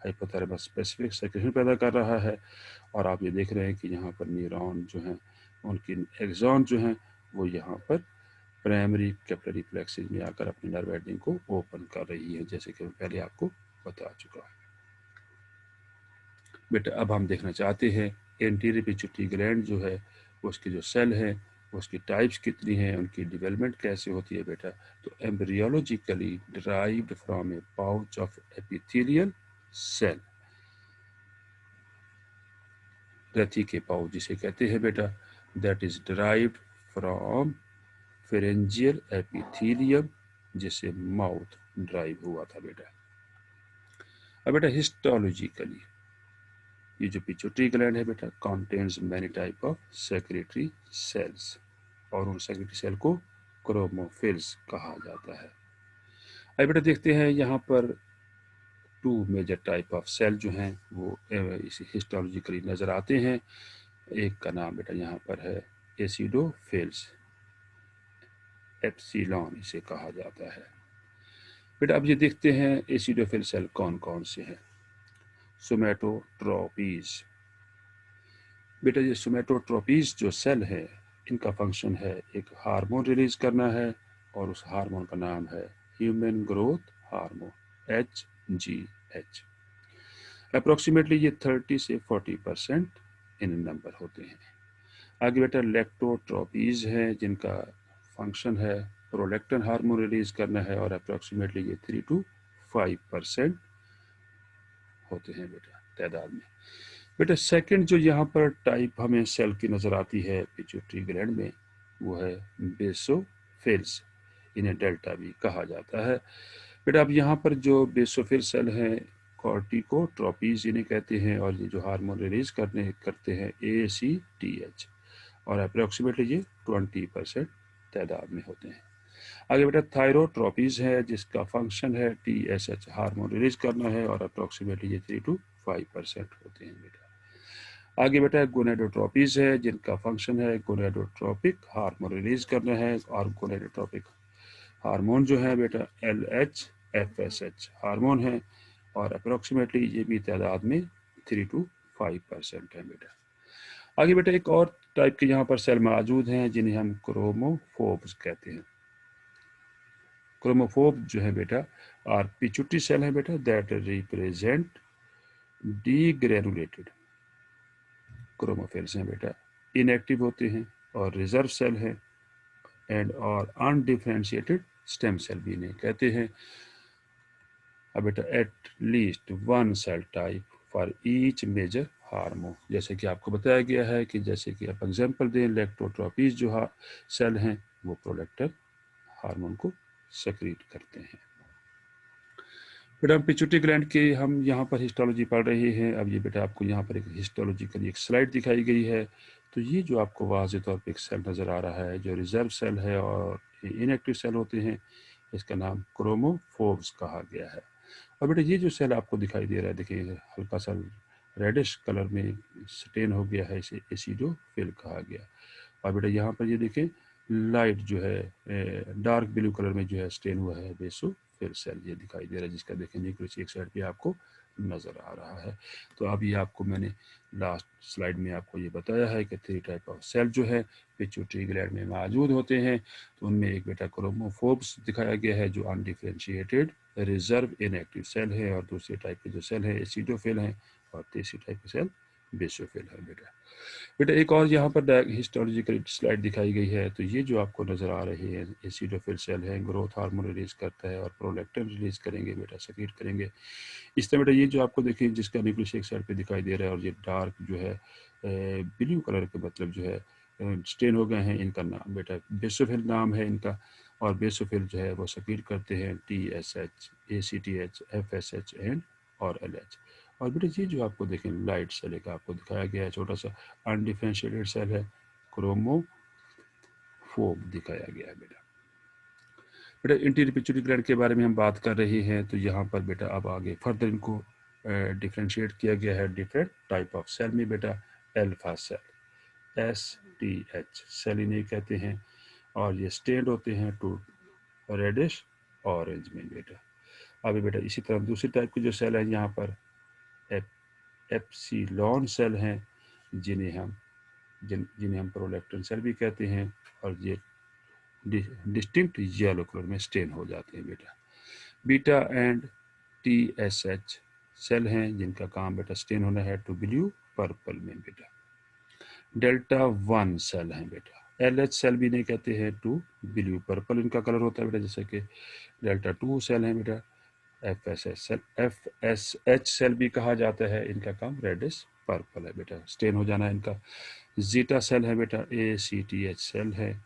हाइपोथैलेमस स्पेसिफिक सेक्रेशन पैदा कर रहा है और आप ये देख रहे हैं कि यहाँ पर न्यूरॉन जो हैं उनकी एक्सॉन जो हैं वो यहाँ पर प्राइमरी कैपिलरी प्लेक्सेस में आकर अपनी नर्व एंडिंग को ओपन कर रही है, जैसे कि मैं पहले आपको बता चुका हूँ। बेटा अब हम देखना चाहते हैं एंटीरियर पिट्यूटरी ग्लैंड जो है उसके जो सेल हैं उसकी टाइप्स कितनी हैं, उनकी डेवलपमेंट कैसे होती है बेटा। तो embryologically derived from a pouch of epithelial cell, ग्रंथि के पाउच जिसे कहते हैं बेटा, that is derived from pharyngeal epithelium, जिसे माउथ ड्राइव हुआ था बेटा। अब बेटा हिस्टोलॉजिकली ये जो पिट्यूटरी ग्लैंड है बेटा contains many type of secretory cells और उन सेक्रेटरी सेल को क्रोमोफिल्स कहा जाता है। अब बेटा देखते हैं यहाँ पर two major type of cell जो हैं वो इसी हिस्टोलॉजिकली नज़र आते हैं। एक का नाम बेटा यहाँ पर है एसिडोफिल्स, एप्सिलॉन इसे कहा जाता है। बेटा अब ये देखते हैं एसिडोफिल सेल कौन कौन से हैं। सोमैटोट्रोपीज, बेटा ये सोमैटोट्रोपीज जो सेल है इनका फंक्शन है एक हार्मोन रिलीज करना है और उस हार्मोन का नाम है human growth hormone HGH। Approximately ये 30 से 40% इन नंबर होते हैं। आगे बेटा लेक्टोट्रोपीज हैं जिनका फंक्शन है प्रोलैक्टिन हार्मोन रिलीज करना है और अप्रोक्सीमेटली ये 3 to 5% होते हैं बेटा तादाद में। बेटा सेकंड जो यहाँ पर टाइप हमें सेल की नज़र आती है पिट्यूटरी ग्लैंड में वो है बेसोफिल्स, इन्हें डेल्टा भी कहा जाता है। बेटा अब यहाँ पर जो बेसोफिल सेल हैं कॉर्टिकोट्रोपीज इन्हें कहते हैं और ये जो हार्मोन रिलीज करते हैं ACTH और अप्रोक्सीमेटली ये 20% तादाद में होते हैं। आगे बेटा थायरोट्रोपीज है जिसका फंक्शन है TSH हार्मोन रिलीज करना है और अप्रोक्सीमेटली ये 3 to 5% होते हैं बेटा। आगे बेटा गोनेडोट्रोपीज है जिनका फंक्शन है गोनेडोट्रोपिक हार्मोन रिलीज करना है और गोनेडोट्रोपिक हार्मोन जो है बेटा LH-FSH हार्मोन है और अप्रोक्सीमेटली ये भी तादाद में 3 to 5% है बेटा। आगे बेटा एक और टाइप के यहाँ पर सेल मौजूद हैं जिन्हें हम क्रोमोफोब्स कहते हैं। क्रोमोफोब जो है बेटा और पिट्यूटरी सेल है बेटा दैट रिप्रेजेंट डीग्रेनुलेटेड क्रोमोफिल्स हैं बेटा, इनएक्टिव होते हैं और रिजर्व सेल हैं एंड और अनडिफरेंशिएटेड स्टेम सेल भी इन्हें कहते हैं। अब बेटा at least one cell type for each major hormone, जैसे कि आपको बताया गया है कि जैसे कि आप एग्जांपल दें लेक्टोट्रोपीज जो सेल हैं वो प्रोलैक्टिन हार्मोन को सेक्रीट करते हैं। बेटा हम पिट्यूटरी ग्लैंड के हम यहाँ पर हिस्टोलॉजी पढ़ रहे हैं। अब ये बेटा आपको यहाँ पर एक हिस्टोलॉजिकल एक स्लाइड दिखाई गई है। तो ये जो आपको वाज़े तौर पे एक सेल नज़र आ रहा है जो रिजर्व सेल है और इनएक्टिव सेल होते हैं, इसका नाम क्रोमोफोर्स कहा गया है। और बेटा ये जो सेल आपको दिखाई दे रहा है, देखिए हल्का सा रेडिश कलर में स्टेन हो गया है, इसे एसिडोफिल कहा गया। और बेटा यहाँ पर ये देखें लाइट जो है डार्क ब्लू कलर में जो है स्टेन हुआ है बेसोफिल सेल ये दिखाई दे रहा है, जिसका देखें न्यूक्लियस एक साइड पे आपको नज़र आ रहा है। तो अभी आपको मैंने लास्ट स्लाइड में आपको ये बताया है कि 3 टाइप ऑफ सेल जो है पिट्यूटरी ग्लैंड में मौजूद होते हैं। तो उनमें एक बेटा क्रोमोफोर्स दिखाया गया है जो अनडिफरेंशिएटेड रिजर्व इनएक्टिव सेल है, और दूसरे टाइप के जो सेल है एसिडोफिल हैं, और तीसरी टाइप के सेल बेसोफिल है। बेटा बेटा एक और यहाँ पर हिस्टोलॉजिकल स्लाइड दिखाई गई है। तो ये जो आपको नज़र आ रही है एसिडोफिल सेल है, ग्रोथ हार्मोन रिलीज करता है और प्रोलैक्टिन रिलीज करेंगे बेटा, सेक्रेट करेंगे। इस तरह बेटा ये जो आपको देखिए जिसका न्यूक्लियस एक साइड पे दिखाई दे रहा है और ये डार्क जो है ब्लू कलर के मतलब जो है स्टेन हो गए हैं, इनका नाम बेटा बेसोफिल नाम है इनका। और बेसोफिल जो है वो सेक्रेट करते हैं TSH, ACTH, FSH एंड और LH। और बेटा ये जो आपको देखें लाइट सेल का आपको दिखाया गया है, छोटा सा अनडिफरेंशिएटेड सेल है, क्रोमोफोब दिखाया गया है। बेटा बेटा इंटीरियर पिट्यूटरी ग्लैंड के बारे में हम बात कर रहे हैं। तो यहाँ पर बेटा अब आगे फर्दर इनको डिफ्रेंशिएट किया गया है डिफरेंट टाइप ऑफ सेल में। बेटा अल्फा सेल STH सेल इन्हें कहते हैं, और ये स्टेन्ड होते हैं टू रेडिश ऑरेंज में। बेटा अभी बेटा इसी तरह दूसरी टाइप के जो सेल हैं यहाँ पर एप्सिलॉन सेल हैं, जिन्हें हम प्रोलैक्टिन सेल भी कहते हैं, और ये डिस्टिंक्ट येलो कलर में स्टेन हो जाते हैं। बेटा बीटा एंड TSH सेल हैं जिनका काम बेटा स्टेन होना है टू ब्लू पर्पल में। बेटा डेल्टा 1 सेल हैं बेटा, LH सेल भी नहीं कहते हैं, टू ब्लू पर्पल इनका कलर होता है बेटा। जैसे कि डेल्टा 2 सेल हैं बेटा, FSH सेल भी कहा जाता है, इनका काम रेडिश पर्पल है बेटा, स्टेन हो जाना है इनका। जीटा सेल है बेटा, ACTH सेल है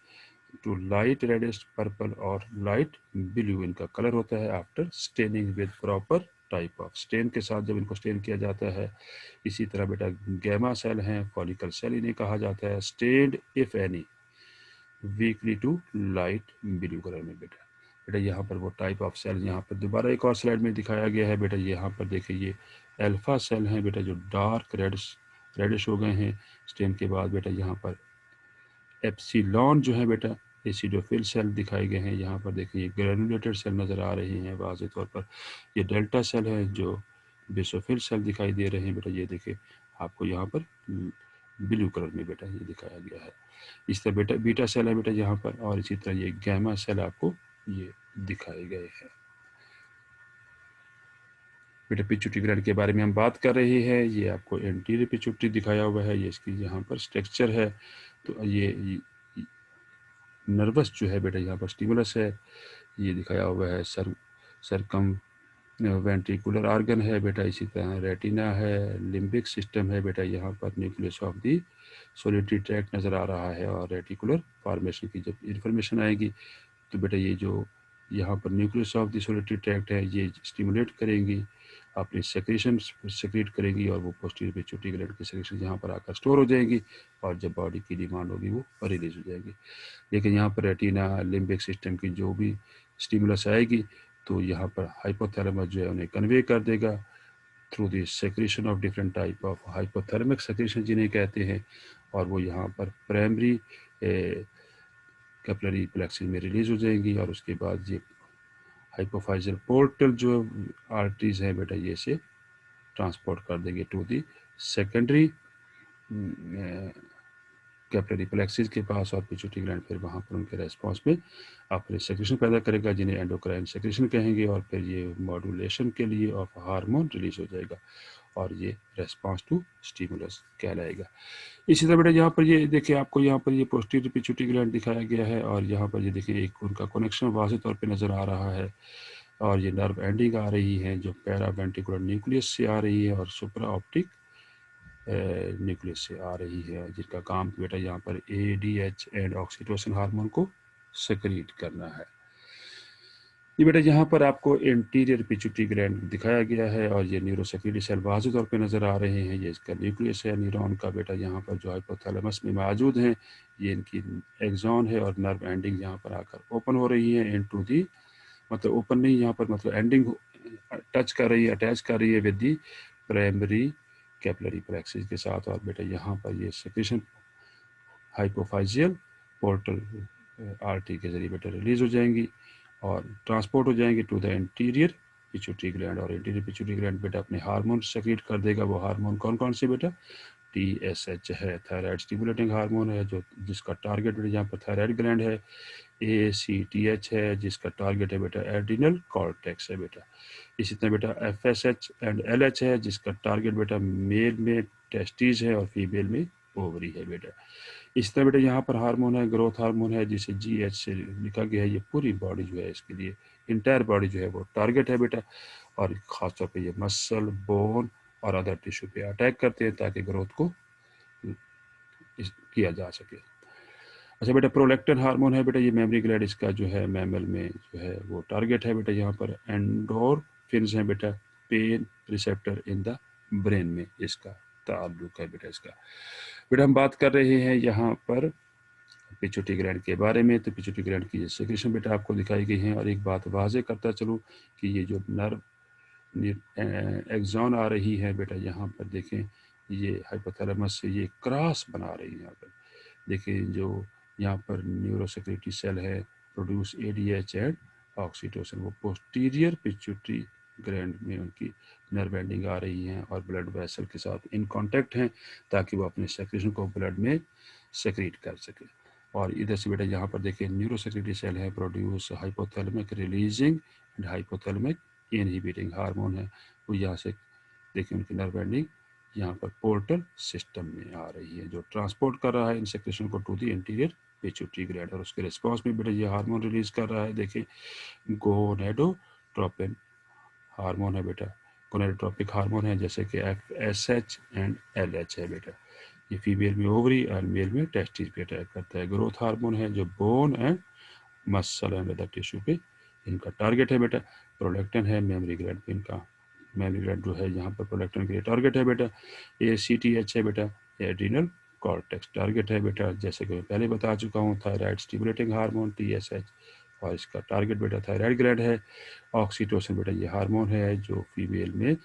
टू लाइट रेडिश पर्पल और लाइट ब्लू इनका कलर होता है after staining with proper type of stain के साथ जब इनको स्टेन किया जाता है। इसी तरह बेटा गैमा सेल हैं, फॉलिकल सेल इन्हें कहा जाता है, stained if any weakly to light blue colour में। बेटा बेटा यहाँ पर वो टाइप ऑफ सेल यहाँ पर दोबारा एक और स्लाइड में दिखाया गया है। बेटा यहाँ पर देखिए ये अल्फा सेल हैं बेटा जो डार्क रेडिश हो गए हैं स्टेन के बाद। बेटा यहाँ पर एप्सिलॉन जो है बेटा एसिडोफिल सेल दिखाए गए हैं। यहाँ पर देखिए ये ग्रेनुलेटेड सेल नज़र आ रही हैं वाज़े तौर पर। ये डेल्टा सेल है जो बेसोफिल सेल दिखाई दे रहे हैं। बेटा ये देखिए आपको यहाँ पर ब्लू कलर में बेटा ये दिखाया गया है। इस तरह बेटा बीटा सेल है बेटा यहाँ पर, और इसी तरह ये गैमा सेल आपको ये दिखाए गए हैं। बेटा पिट्यूटरी ग्लैंड के बारे में हम बात कर रहे हैं। ये आपको एंटीरियर पिट्यूटरी दिखाया हुआ है, ये इसकी यहाँ पर स्ट्रक्चर है। तो ये नर्वस जो है बेटा यहाँ पर स्टिमुलस है, ये दिखाया हुआ है। सरकम वेंट्रिकुलर आर्गन है बेटा, इसी तरह रेटिना है, लिम्बिक सिस्टम है बेटा, यहाँ पर nucleus of the solitary tract नज़र आ रहा है। और रेटिकुलर फॉर्मेशन की जब इंफॉर्मेशन आएगी तो बेटा ये जो यहाँ पर nucleus of the solitary tract है ये स्टिमुलेट करेंगी, अपनी सेक्रेशन सेक्रेट करेंगी, और वो पोस्टीरियर पिट्यूटरी ग्लैंड की सेक्रेशन यहाँ पर आकर स्टोर हो जाएंगी, और जब बॉडी की डिमांड होगी वो रिलीज हो जाएगी। लेकिन यहाँ पर रेटिना लिम्बिक सिस्टम की जो भी स्टिमुलस आएगी तो यहाँ पर हाइपोथैलेमस जो है उन्हें कन्वे कर देगा through the secretion of different type of hypothalamic secretion जिन्हें कहते हैं, और वो यहाँ पर प्राइमरी कैपिलरी प्लेक्सिस में रिलीज हो जाएंगी। और उसके बाद ये हाइपोफाइजल पोर्टल जो आर्टरीज हैं बेटा ये से ट्रांसपोर्ट कर देंगे to the secondary capillary plexus के पास, और पिट्यूटरी ग्लैंड फिर वहाँ पर उनके रेस्पॉन्स में अपने सेक्रेशन पैदा करेगा जिन्हें एंडोक्राइन सेक्रेशन कहेंगे, और फिर ये मॉड्यूलेशन के लिए ऑफ हार्मोन रिलीज हो जाएगा, और ये रेस्पॉन्स टू स्टिमुलस कहलाएगा। इसी तरह बेटा यहाँ पर ये देखिए आपको यहाँ पर ये पोस्टीरियर पिट्यूटरी ग्लैंड दिखाया गया है, और यहाँ पर ये देखिए एक उनका कनेक्शन वाज़ेह तौर पे नज़र आ रहा है, और ये नर्व एंडिंग आ रही है जो पैरावेंट्रिकुलर न्यूक्लियस से आ रही है और सुप्रा ऑप्टिक न्यूक्लियस से आ रही है, जिनका काम बेटा यहाँ पर ADH एंड ऑक्सीटोसिन हार्मोन को सेक्रेट करना है। ये बेटा यहाँ पर आपको इंटीरियर पिट्यूटरी ग्लैंड दिखाया गया है और ये न्यूरोसेक्रेटरी सेल वाज़ेह तौर पे नज़र आ रहे हैं। ये इसका न्यूक्लियस है न्यूरॉन का बेटा, यहाँ पर जो हाइपोथैलेमस में मौजूद हैं। ये इनकी एक्सॉन है और नर्व एंडिंग यहाँ पर आकर ओपन हो रही है इनटू दी, मतलब ओपन नहीं, यहाँ पर मतलब एंडिंग टच कर रही है, अटैच कर रही है with the primary capillary plexus के साथ। और बेटा यहाँ पर ये सेक्रेशन हाइपोफाइजियल पोर्टल आरटी के जरिए बेटा रिलीज हो जाएंगी और ट्रांसपोर्ट हो जाएंगे to the interior pituitary gland. और इंटीरियर पिट्यूटरी ग्लैंड बेटा अपने हार्मोन सेक्रेट कर देगा। वो हार्मोन कौन कौन से बेटा? TSH है, थायराइड स्टिमुलेटिंग हार्मोन है, जो जिसका टारगेट बेटा यहाँ पर थायराइड ग्लैंड है। ACTH है, जिसका टारगेट है बेटा एड्रिनल कॉर्टेक्स है बेटा। इसी तरह बेटा FSH एंड LH है, जिसका टारगेट बेटा मेल में टेस्टिस है और फीमेल में ओवरी है बेटा। इस तरह बेटा यहाँ पर हार्मोन है, ग्रोथ हार्मोन है, जिसे GH से लिखा गया है। ये पूरी बॉडी जो है, इसके लिए इंटायर बॉडी जो है वो टारगेट है बेटा। और ख़ासतौर पे ये मसल, बोन और अदर टिश्यू पे अटैक करते हैं ताकि ग्रोथ को किया जा सके। अच्छा बेटा, प्रोलैक्टिन हार्मोन है बेटा, ये मेमरी ग्लैंड इसका जो है मैमल में जो है वो टारगेट है बेटा। यहाँ पर एंडोर्फिन्स हैं बेटा, pain receptor in the brain में इसका ताल्लुक है बेटा इसका। बेटा हम बात कर रहे हैं यहाँ पर पिट्यूटरी ग्लैंड के बारे में। तो पिट्यूटरी ग्लैंड की सेक्रेशन बेटा आपको दिखाई गई है। और एक बात वाजे करता चलूँ कि ये जो नर्व एक्सॉन आ रही है बेटा, यहाँ पर देखें, ये हाइपोथैलेमस से ये क्रॉस बना रही है। यहाँ पर देखिए, जो यहाँ पर न्यूरोसेक्रेटरी सेल है प्रोड्यूस ADH एंड ऑक्सीटोसिन, वो पोस्टीरियर पिट्यूटरी ग्लैंड में उनकी नर्व एंडिंग आ रही हैं और ब्लड वेसल के साथ इन कांटेक्ट हैं ताकि वो अपने सेक्रेशन को ब्लड में सेक्रेट कर सके। और इधर से बेटा यहाँ पर देखिए, न्यूरोसेक्रेटरी सेल है produce hypothalamic releasing and hypothalamic inhibiting hormone है। वो यहाँ से देखिए उनकी नर्व एंडिंग यहाँ पर पोर्टल सिस्टम में आ रही है, जो ट्रांसपोर्ट कर रहा है इन सेक्रेशन को to the interior pituitary gland. और उसके रिस्पॉन्स में बेटा ये हार्मोन रिलीज कर रहा है। देखिए, गोनेडोट्रोपिन हार्मोन है बेटा, गोनेडोट्रोपिक हार्मोन है, जैसे कि FSH एंड LH है बेटा। ये फीमेल में ओवरी और मेल में टेस्टिस पे अटैक करता है। ग्रोथ हार्मोन है, जो bone and muscle and other tissue पे इनका टारगेट है बेटा। प्रोलैक्टिन है मेमरी ग्लैंड पे इनका, मेमरी ग्लैंड जो है यहाँ पर प्रोलैक्टिन के लिए टारगेट है बेटा। ACTH है बेटा, एड्रिनल कॉर्टेक्स टारगेट है बेटा। जैसे कि मैं पहले बता चुका हूँ, थायराइड स्टिमुलेटिंग हार्मोन TSH, और इसका टारगेट बेटा थायराइड ग्लैंड है। ऑक्सीटोसिन बेटा ये हार्मोन है जो फीमेल में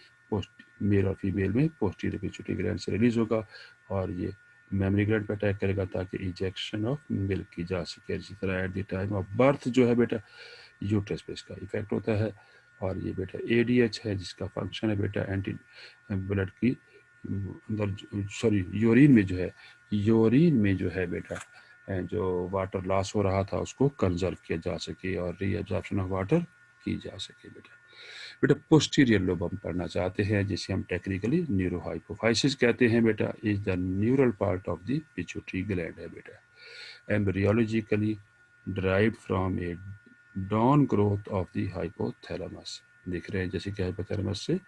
मेल और फीमेल में पोस्टीरियर पिट्यूटरी ग्लैंड से रिलीज होगा और ये मेमरी ग्लैंड पर अटैक करेगा ताकि इंजेक्शन ऑफ मिल्क की जा सके। इसी तरह at the time of birth जो है बेटा, यूट्रस पे इसका इफेक्ट होता है। और ये बेटा ADH है, जिसका फंक्शन है बेटा एंटी ब्लड की अंदर, सॉरी यूरिन में जो है बेटा, जो वाटर लॉस हो रहा था उसको कंजर्व किया जा सके और रीअब्जॉर्प्शन ऑफ वाटर की जा सके बेटा। बेटा पोस्टीरियर लोब हम पढ़ना चाहते हैं, जिसे हम टेक्निकली न्यूरोहाइपोफाइसिस कहते हैं बेटा, is the neural part of the pituitary gland है बेटा। एम्ब्रियोलॉजिकली derived from a down growth of the hypothalamus। देख रहे हैं जैसे कि हाइपोथैलेमस से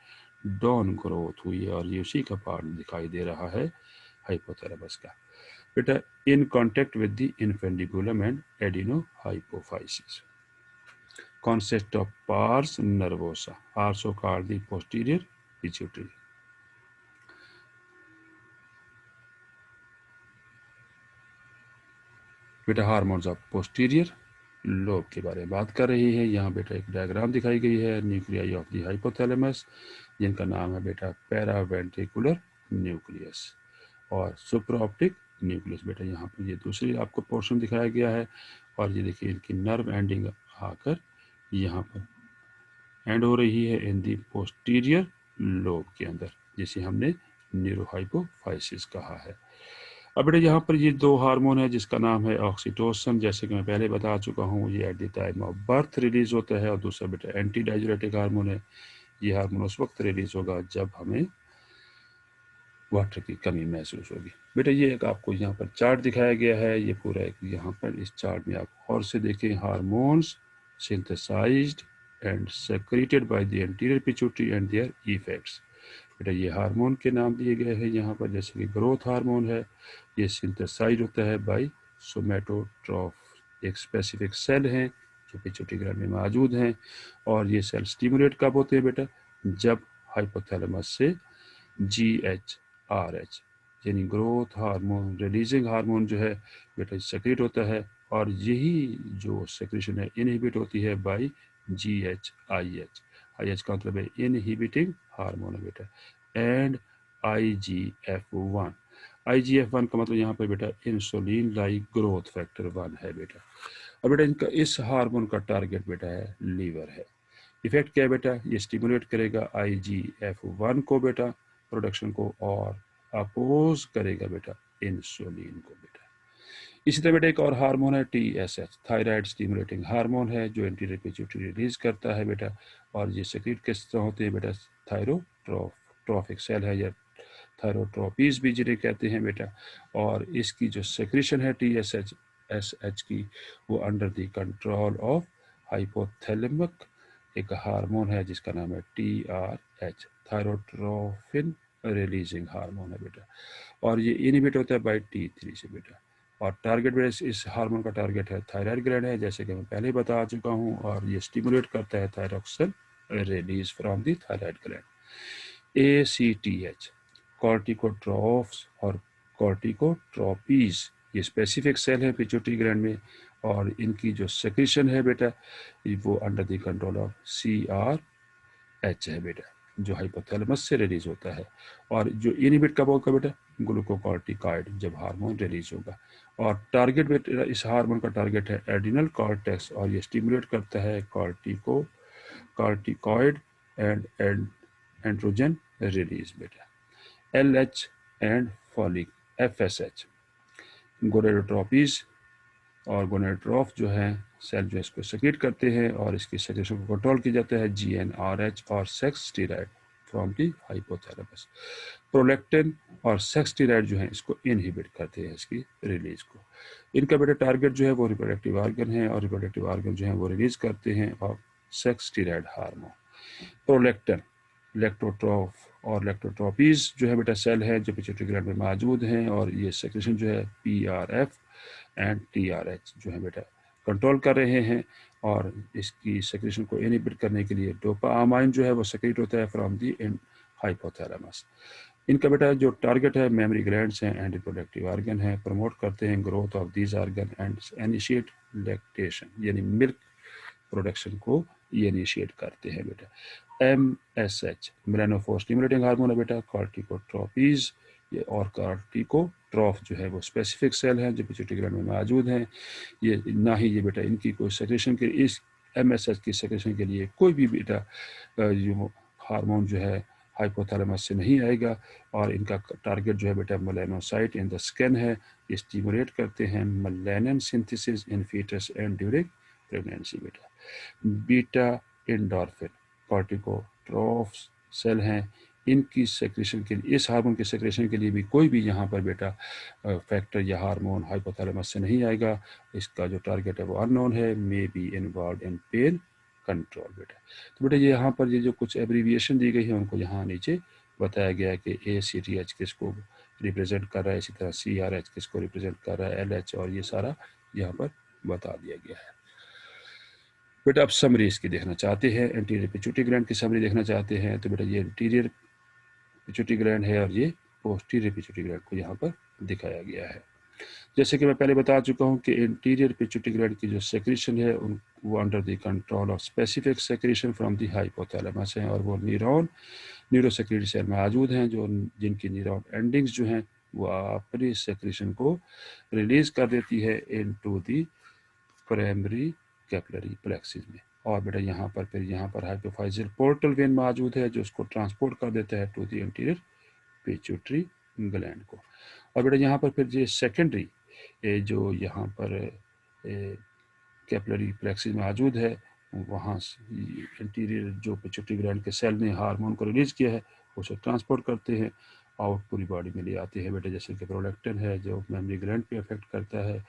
डाउन ग्रोथ हुई है और ये उसी का पार्ट दिखाई दे रहा है हाइपोथैलेमस का बेटा, in contact with the infundibulum and adenohypophysis. Consist of pars nervosa, also called the posterior pituitary। बेटा हार्मोन्स ऑफ पोस्टीरियर लोब के बारे में बात कर रही है। यहाँ बेटा एक डायग्राम दिखाई गई है, न्यूक्लियाई ऑफ द हाइपोथैलेमस, जिनका नाम है बेटा पैरावेंट्रिकुलर न्यूक्लियस और सुप्राऑप्टिक न्यूक्लियस। बेटा यहाँ पर ये दूसरी आपको पोर्शन दिखाया गया है और ये देखिए इनकी नर्व एंडिंग आकर यहाँ पर एंड हो रही है इन दी पोस्टीरियर लोब के अंदर, जिसे हमने न्यूरोहाइपोफाइसिस कहा है। अब बेटा यहाँ पर ये दो हार्मोन है, जिसका नाम है ऑक्सीटोसिन, जैसे कि मैं पहले बता चुका हूँ, ये at the time of birth release होता है। और दूसरा बेटा एंटी डायजुरेटिक हार्मोन है, ये हार्मोन उस वक्त रिलीज होगा जब हमें वाटर की कमी महसूस होगी। बेटा ये एक आपको यहाँ पर चार्ट दिखाया गया है, ये पूरा एक यहाँ पर इस चार्ट में आप और से देखें, hormones synthesized and secreted by the anterior pituitary and their effects. बेटा ये हार्मोन के नाम दिए गए हैं यहाँ पर, जैसे कि ग्रोथ हार्मोन है, ये सिंथेसाइज होता है बाय सोमेटोट्रोफ, एक स्पेसिफिक सेल है जो पिट्यूटरी ग्लैंड में मौजूद हैं। और ये सेल स्टिमुलेट कब होते हैं बेटा? जब हाइपोथैलेमस से GHRH यानी ग्रोथ हार्मोन रिलीजिंग हार्मोन जो है बेटा सेक्रेट होता है, और यही जो सेक्रेशन है इनहिबिट होती है बाय GHIH। IH का मतलब है इनहिबिटिंग हार्मोन है बेटा, एंड IGF-1। IGF-1 का मतलब यहाँ पर बेटा इंसुलिन लाइक ग्रोथ फैक्टर 1 है बेटा। और बेटा इनका इस हार्मोन का टारगेट बेटा है लीवर है। इफेक्ट क्या है बेटा? ये स्टिमुलेट करेगा IGF-1 को बेटा प्रोडक्शन को, और अपोज करेगा बेटा इंसुलिन को बेटा। इसी तरह बेटा एक और हार्मोन है TSH, थायराइड स्टिमुलेटिंग हार्मोन है, जो एंटीरियर पिट्यूटरी रिलीज करता है बेटा। और ये सेक्रेट किस तरह होते हैं बेटा? थायरोट्रोफिक सेल है, या थायरोट्रोपीज भी जिन्हें कहते हैं बेटा। और इसकी जो सेक्रेशन है TSH की, वो under the control of hypothalamic एक हार्मोन है जिसका नाम है TRH, थायरोट्रोफिन रिलीजिंग हार्मोन है बेटा। और ये इनहिबिट होता है बाय T3 से बेटा। और टारगेट बेस इस हार्मोन का टारगेट है थायराइड ग्लैंड है, जैसे कि मैं पहले बता चुका हूँ। और ये स्टिमुलेट करता है thyroxine release from the thyroid gland. ACTH, कॉर्टिकोट्रॉफ्स और कॉर्टिकोट्रॉपीज, ये स्पेसिफिक सेल है पिट्यूटरी ग्लैंड में। और इनकी जो सेक्रेशन है बेटा, वो under the control of CRH है बेटा, जो हाइपोथैलेमस से रिलीज होता है। और जो इनहिबिट कब होगा बेटा? ग्लूकोकॉर्टिकॉइड, जब हार्मोन रिलीज होगा। और टारगेट बेटा इस हार्मोन का टारगेट है एड्रिनल कॉर्टेक्स, और ये स्टिमुलेट करता है कॉर्टिकॉइड एंड एंड्रोजन रिलीज बेटा। LH एंड फॉलिक FSH, गोनेडोट्रोपीज और गोनेडोट्रोफ जो है सेल जो इसको सेक्रेट करते हैं, और इसकी सेक्रेशन को कंट्रोल किया जाता है GnRH और sex steroid from the hypothalamus. Prolactin और सेक्स स्टेरॉइड जो है इसको इनहिबिट करते हैं इसकी रिलीज को। इनका बेटा टारगेट जो है वो रिप्रोडक्टिव ऑर्गन है, और रिप्रोडक्टिव ऑर्गन जो है वो रिलीज करते हैं और सेक्स स्टेरॉइड हार्मोन। प्रोलेक्टिन, लेक्टोट्रोफ और लेक्टोट्रोपीज जो है बेटा सेल है जो पिट्यूटरी ग्लैंड में मौजूद हैं, और ये सेक्रेशन जो है PRF एंड TRH जो है बेटा कंट्रोल कर रहे हैं। और इसकी सेक्रेशन को इनहिबिट करने के लिए डोपामाइन जो है वो सेक्रेट होता है फ्रॉम दी हाइपोथैलेमस। इनका बेटा जो टारगेट है मेमोरी ग्लैंड्स हैं एंड रिप्रोडक्टिव ऑर्गन है, प्रमोट करते हैं growth of these organ and initiate lactation यानी मिल्क प्रोडक्शन को ये इनिशिएट करते हैं बेटा। MSH, मेलानोफोर स्टिमुलेटिंग हार्मोन है बेटा। कॉर्टिकोट्रोपीज ये और कॉर्टिकोट्रोफ जो है वो स्पेसिफिक सेल हैं जो पिट्यूटरी ग्लैंड में मौजूद हैं। ये ना ही ये बेटा इनकी कोई सेक्रेशन के इस MSH की सेक्रेशन के लिए कोई भी बेटा जो हार्मोन जो है हाइपोथैलेमस से नहीं आएगा। और इनका टारगेट जो है बेटा मेलानोसाइट इन द स्किन है। ये स्टिमुलेट करते हैं melanin synthesis in foetus and during pregnancy बेटा। बीटा एंडोर्फिन कॉर्टिकोट्रोफ्स सेल हैं, इनकी सेक्रेशन के लिए इस हार्मोन की सेक्रेशन के लिए भी कोई भी यहाँ पर बेटा फैक्टर या हार्मोन हाइपोथैलेमस से नहीं आएगा। इसका जो टारगेट है वो अननोन है, may be involve in pain control बेटा। तो बेटा ये यहाँ पर ये जो कुछ एब्रीविएशन दी गई है उनको यहाँ नीचे बताया गया है कि ACTH किसको रिप्रेजेंट कर रहा है, इसी तरह CRH किसको रिप्रेजेंट कर रहा है, LH, और ये सारा यहाँ पर बता दिया गया है बेटा। आप समरी इसकी देखना चाहते हैं, एंटीरियर पिट्यूटरी ग्लैंड की समरी देखना चाहते हैं, तो बेटा ये एंटीरियर पिट्यूटरी ग्लैंड है और ये पोस्टीरियर पिट्यूटरी ग्लैंड को यहाँ पर दिखाया गया है। जैसे कि मैं पहले बता चुका हूँ कि इंटीरियर पिट्यूटरी ग्लैंड की जो सेक्रेशन है वो under the control of specific secretion from the hypothalamus है, और वो न्यूरोसेक्रेटरी सेल मौजूद हैं जो जिनकी न्यूरॉन एंडिंग्स जो हैं वो अपनी सेक्रेशन को रिलीज कर देती है into the primary capillary plexus में। और बेटा यहाँ पर हाइपोफाइजियल पोर्टल वेन मौजूद है जो उसको ट्रांसपोर्ट कर देता है to the interior pituitary gland को। और बेटा यहाँ पर फिर ये सेकेंडरी जो यहाँ पर कैपिलरी प्लेक्सिस मौजूद है, वहाँ इंटीरियर जो पिट्यूटरी ग्लैंड के सेल ने हार्मोन को रिलीज किया है उसे ट्रांसपोर्ट करते हैं आउट पूरी बॉडी में ले आते हैं बेटा। जैसे कि प्रोलेक्टिन है जो मेमोरी ग्लैंड पे अफेक्ट करता है,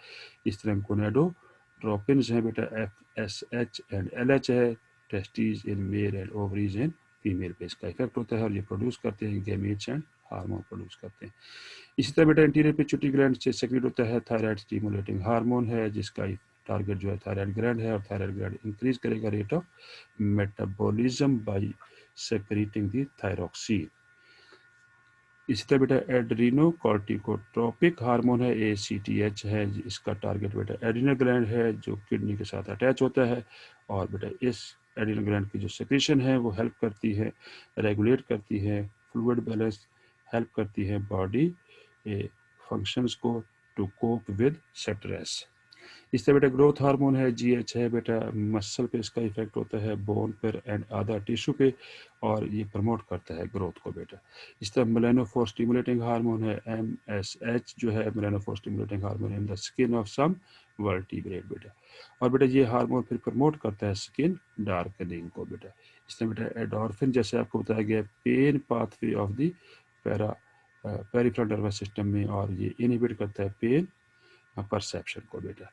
इस तरह गोनेडोट्रोपिन्स हैं बेटा, FSH एंड LH है, testes in male and ovaries in female पे इसका इफेक्ट होता है, और ये प्रोड्यूस करते हैं गैमेट्स एंड हार्मोन प्रोड्यूस करते हैं। इसी तरह बेटा इंटीरियर पिट्यूटरी ग्लैंड से सेक्रेट होता है थायराइड स्टिमुलेटिंग हार्मोन है जिसका टारगेट जो है थायराइड ग्लैंड है, और थायराइड ग्लैंड इंक्रीज करेगा rate of metabolism by secreting the thyroxine. इसी तरह बेटा एड्रीनो कॉर्टिकोट्रोपिक हार्मोन है, ACTH है, इसका टारगेट बेटा एड्रीनल ग्लैंड है जो किडनी के साथ अटैच होता है। और बेटा इस एड्रीनल ग्लैंड की जो सेक्रेशन है वो हेल्प करती है, रेगुलेट करती है फ्लूइड बैलेंस, हेल्प करती है बॉडी फंक्शंस को टू कोप विद स्ट्रेस। इस तरह बेटा ग्रोथ हार्मोन है, GH है बेटा, मसल पे इसका इफेक्ट होता है, बोन पर एंड अदर टिश्यू पे, और ये प्रमोट करता है ग्रोथ को बेटा। इस तरह मेलानोफोर स्टिमुलेटिंग हार्मोन है, MSH जो है melanophore stimulating hormone in the skin of some vertebrate बेटा। और बेटा ये हार्मोन फिर प्रमोट करता है स्किन डार्कनिंग को बेटा। इस तरह बेटा एडोरफिन जैसे आपको बताया गया pain pathway of the peripheral nervous system में, और ये इनहिबिट करता है पेन परसेप्शन को बेटा।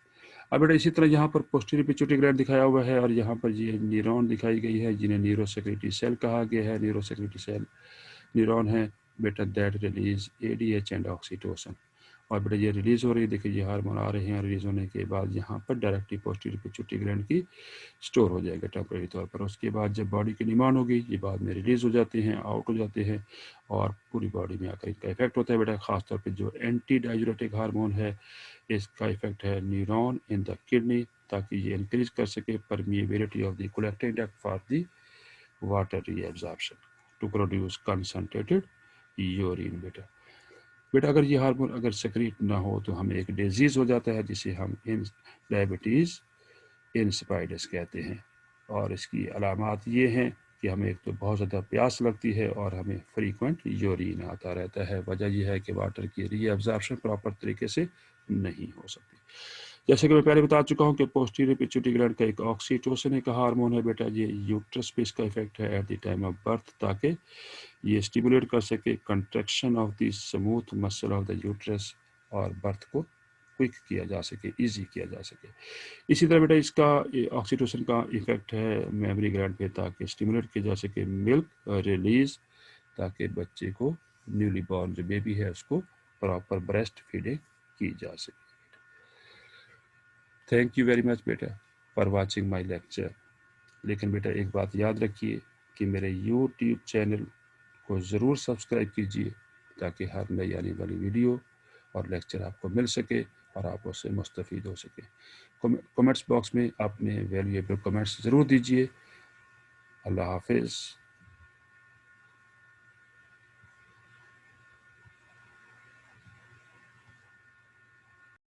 अब बेटा इसी तरह यहाँ पर पोस्टीरियर पिट्यूटरी ग्लैंड दिखाया हुआ है, और यहाँ पर ये न्यूरॉन दिखाई गई है जिन्हें न्यूरोसेक्रेटरी सेल कहा गया है। न्यूरोसेक्रेटरी सेल न्यूरॉन है बेटा that release ADH and oxytocin. और बेटा ये रिलीज हो रही है, देखिए ये हार्मोन आ रहे हैं, रिलीज होने के बाद यहाँ पर डायरेक्टली पोस्टीरियर पिट्यूटरी ग्लैंड की स्टोर हो जाएगा टेम्परेरी तौर पर। उसके बाद जब बॉडी की डिमांड होगी ये बाद में रिलीज हो जाते हैं, आउट हो जाते हैं, और पूरी बॉडी में आकर इनका इफेक्ट होता है बेटा। खासतौर पर जो एंटी डाययूरेटिक हार्मोन है इसका इफेक्ट है न्यूरॉन इन द किडनी, ताकि ये इंक्रीज कर सके permeability of the collecting duct for the water reabsorption to produce concentrated urine बेटा। बेटा अगर ये हार्मोन अगर सेक्रेट ना हो तो हमें एक डिजीज हो जाता है जिसे हम इन डायबिटीज़ इंसिपिडस कहते हैं। और इसकी अलामात ये हैं कि हमें एक तो बहुत ज़्यादा प्यास लगती है और हमें फ्रीक्वेंट यूरिन आता रहता है। वजह यह है कि वाटर की रीअब्जॉर्प्शन प्रॉपर तरीके से नहीं हो सकती। जैसे कि मैं पहले बता चुका हूँ कि पोस्टीरियर पिट्यूटरी ग्लैंड का एक ऑक्सीटोसिन एक हार्मोन है बेटा, ये यूट्रस पे इसका इफेक्ट है at the time of birth, ताकि ये स्टिमुलेट कर सके contraction of the smooth muscle of the uterus, और बर्थ को क्विक किया जा सके, ईजी किया जा सके। इसी तरह बेटा इसका ऑक्सीटोसिन का इफेक्ट है मेमोरी ग्लैंड पे, ताकि स्टिमुलेट किया जा सके मिल्क रिलीज, ताकि बच्चे को न्यूली बॉर्न जो बेबी है उसको प्रॉपर ब्रेस्ट फीडिंग की जा सके। थैंक यू वेरी मच बेटा फॉर वाचिंग माय लेक्चर। लेकिन बेटा एक बात याद रखिए कि मेरे यूट्यूब चैनल को ज़रूर सब्सक्राइब कीजिए, ताकि हर नई आने वाली वीडियो और लेक्चर आपको मिल सके और आप उससे मुस्तफ़ीद हो सके। कमेंट्स बॉक्स में अपने वैल्यूएबल कमेंट्स ज़रूर दीजिए। अल्लाह हाफिज़।